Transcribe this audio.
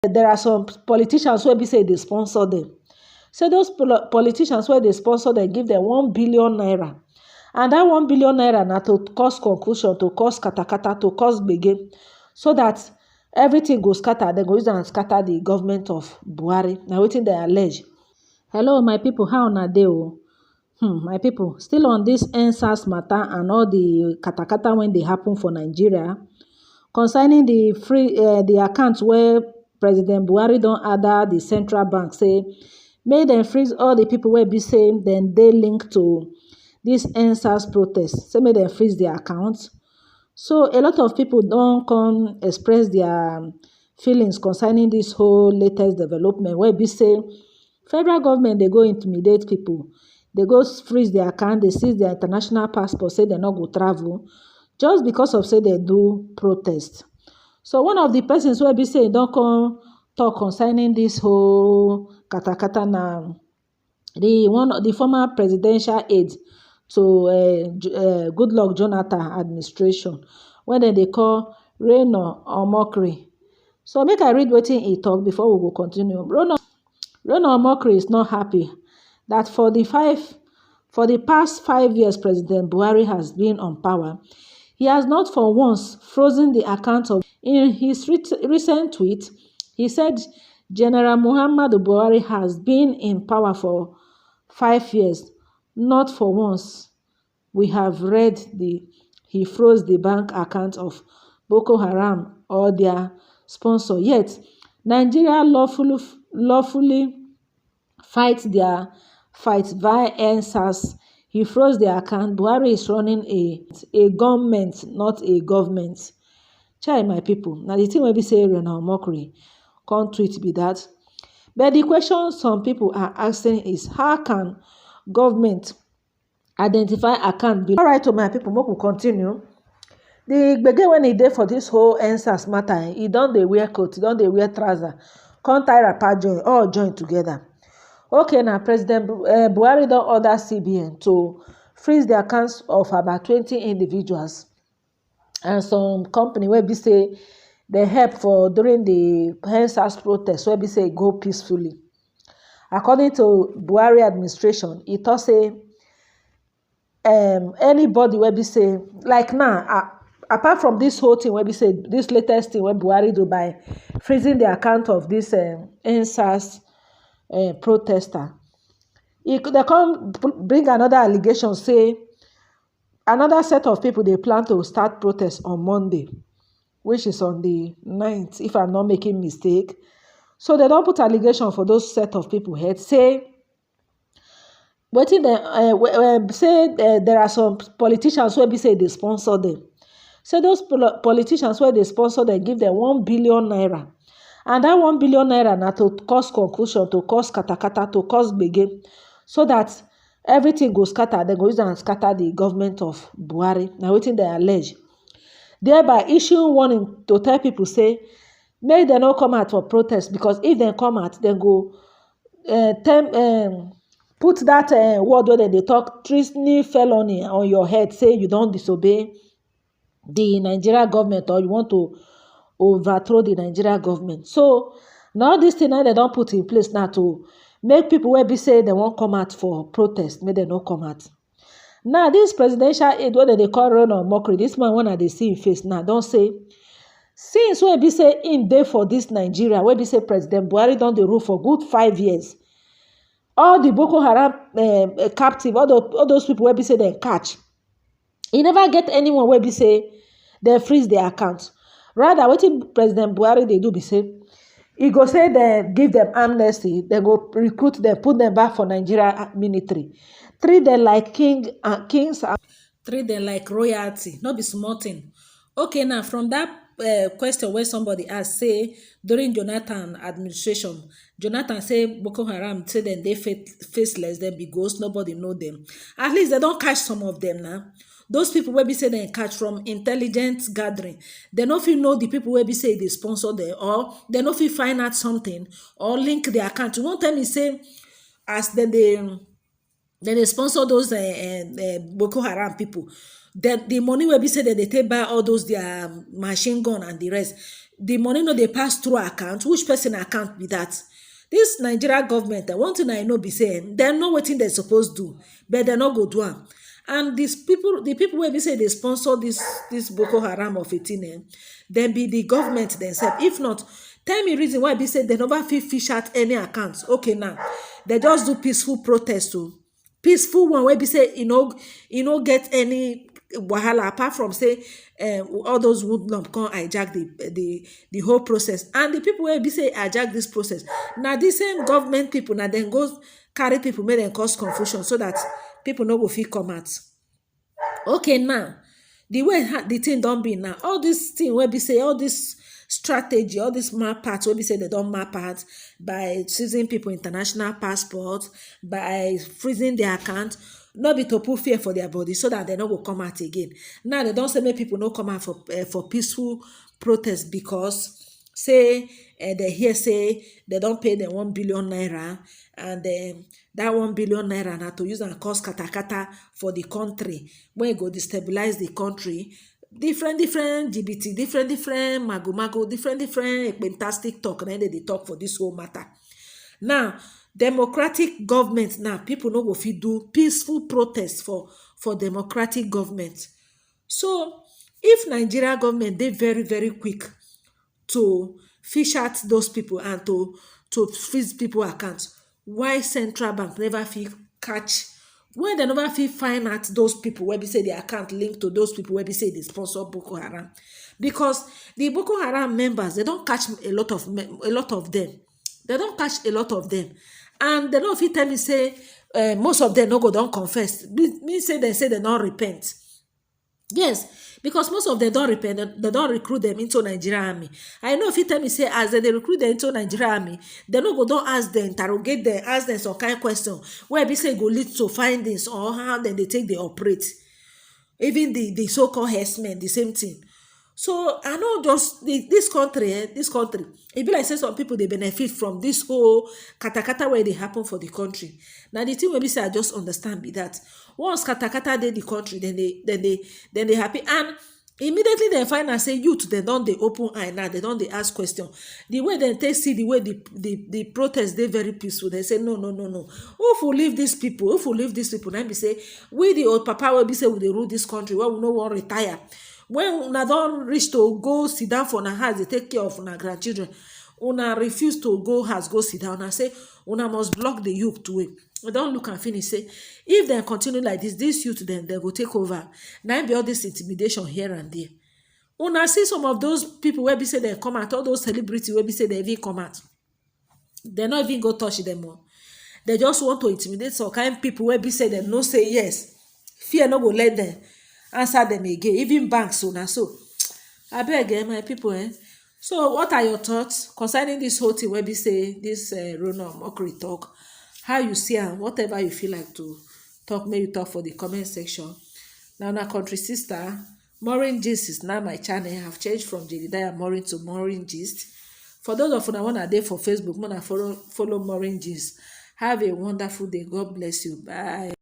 there are some politicians wey be say dey sponsor them. So those politicians wey dey sponsor dem give them 1 billion naira, and that 1 billion naira na to cause confusion, to cause katakata, to cause gbege, so that everything go scatter. Dem go use am scatter the government of Buhari. Na wetin dem allege. Hello my people, how una dey o? My people, still on this EndSARS matter and all the katakata when dey happen for Nigeria concerning the account where President Buhari don order the central bank say make dem freeze all the people wey be say dem dey linked to this EndSARS protest. Say make dem freeze their accounts. So a lot of people don come express their feelings concerning this whole latest development wey be say federal government dey go intimidate people. They go freeze their account, they seize their international passport, say they no go travel just because of say they do protest. So one of the persons wey be say don come talk concerning this whole katakata na the former presidential aide to Goodluck Jonathan administration, wey dem dey call Reno Omokri. So make I read wetin e talk before we go continue. Reno Omokri is not happy that for the past 5 years President Buhari has been on power, he has not for once frozen the account of. In his recent tweet, he said General Muhammadu Buhari has been in power for 5 years. Not for once we have read he froze the bank account of Boko Haram or their sponsor. Yet Nigeria lawfully fight their fight via EndSARS. He froze their account. Buhari is running a government, not a government. Chai, my people. Now the thing wey be say Reno Omokri come tweet be that. But the question some people are asking is, how can government identify account? All right, to my people, make we continue. The gbege when e dey for this whole EndSARS matter, e don dey wear coat, e don dey wear trouser, come tie wrapper join, all join together. Okay, now President Buhari don order CBN to freeze the accounts of about 20 individuals and some company wey be say they help for during the EndSARS protest wey be say go peacefully. According to Buhari administration, e tok say anybody wey be say like now, apart from this whole thing wey be say this latest thing wey Buhari do by freezing the account of this EndSARS protester, they come bring another allegation say another set of people they plan to start protest on Monday, which is on the 9th, if I'm not making mistake. So they don't put allegation for those set of people head. Say wetin dem say there are some politicians wey be say they sponsor them. So those politicians wey they sponsor them give them 1 billion naira, and that 1 billion naira na to cause confusion, to cause katakata, to cause gbege, so that everything go scatter. Dem go use am scatter the government of Buhari. Na wetin dem allege. Thereby issuing warning to tell people say make dem no come out for protest, because if dem come out, dem go put that word wey dem dey talk, treason felony, on your head, say you don disobey the Nigeria government or you want to overthrow the Nigeria government. So now this thing now they don't put in place now to make people wey be say they won't come out for protest, make them not come out. Now this presidential aide wey they call Reno Omokri, this man when they see him face now don't say since wey be say in dey for this Nigeria, wey be say President Buhari don dey rule for good 5 years, all the Boko Haram captive, all those people wey be say they catch, e never get anyone wey be say they freeze their account. Rather wetin President Buhari they do be say e go say they give them amnesty, they go recruit them, put them back for Nigeria military, treat them like kings, treat them like royalty, not be small thing. Okay, now from that question where somebody asked, say during Jonathan administration, Jonathan say Boko Haram, say them they faceless, them be ghosts, nobody know them. At least they don't catch some of them now. Those people wey be say they catch from intelligence gathering, they no fit know the people wey be say they sponsor them, or they no fit find out something or link their account. You won't tell me say as they Then they sponsor those Boko Haram people. Then the money will be said that they take buy all those their machine gun and the rest. The money no they pass through account. Which person account be that? This Nigeria government, one thing I know be saying, they know what thing they supposed to do, but they not go do am. And these people, the people where we say they sponsor this Boko Haram of 18, then be the government themselves. If not, tell me reason why we say they never fit fish out any accounts. Okay, now they just do peaceful protest too. Peaceful one where be say get any wahala apart from say all those woodlump come hijack the whole process. And the people where be say hijack this process, now the same government people now then go carry people make them cause confusion so that people no go fit come out. Okay, now the way the thing don't be now, all this thing where be say all this strategy, all this map part where be say they don't map out by seizing people international passport, by freezing their account, not be to put fear for their body so that they no go come out again. Now they don't say make people no come out for peaceful protest because say they hear say they don't pay the 1 billion naira, and that 1 billion naira na to use and cause katakata for the country when e go destabilize the country. Different GBT, different mago, different fantastic talk na they talk for this whole matter. Now democratic government, now people no go fit do peaceful protest for democratic government. So if Nigeria government dey very very quick to fish out those people and to freeze people accounts, why central bank never fit catch, why they never fit find out those people where be say the account linked to those people where be say they sponsor Boko Haram? Because the Boko Haram members, they don't catch a lot of them. They don't catch a lot of them, and they don't fit tell me say most of them no go don't confess. Me say they don't repent. Yes, because most of them don't repent, they don't recruit them into Nigerian army. I know if you tell me say as they recruit them into Nigerian army, they no go don't ask them, interrogate them, ask them some kind of question where be say go lead to findings or how then they take they operate. Even the so-called herdsmen, the same thing. So I know just this country, it be like say some people they benefit from this whole katakata where they happen for the country. Now the thing wey be say I just understand be that once katakata dey the country, then they happy, and immediately they find out say youth they don't they open eye now, they don't they ask question. The way they take see the way the protest they very peaceful, they say no. Who will leave these people? Who will leave these people? Then be say we the old papa will be say we dey rule this country where we no want retire. When una don reach to go sit down for una house, they take care of una grandchildren, una refuse to go house go sit down, una say una must block the youth way. We don't look and finish say if they continue like this youth then they go take over. Now be all this intimidation here and there. Una see some of those people where be say they come out, all those celebrities where be say they even come out, they not even go touch them more. They just want to intimidate some kind people where be say they no say yes. Fear no go let them answer them again. Even banks una so. Abeg my people So what are your thoughts concerning this whole thing where be say this Ronald Mockery talk? How you see am? Whatever you feel like to talk, may you talk for the comment section. Now na country sister Maureen Gist is now my channel. I have changed from Jedidiah Maureen to Maureen Gist. For those of una wanna dey for Facebook, wanna follow Maureen Gist. Have a wonderful day. God bless you. Bye.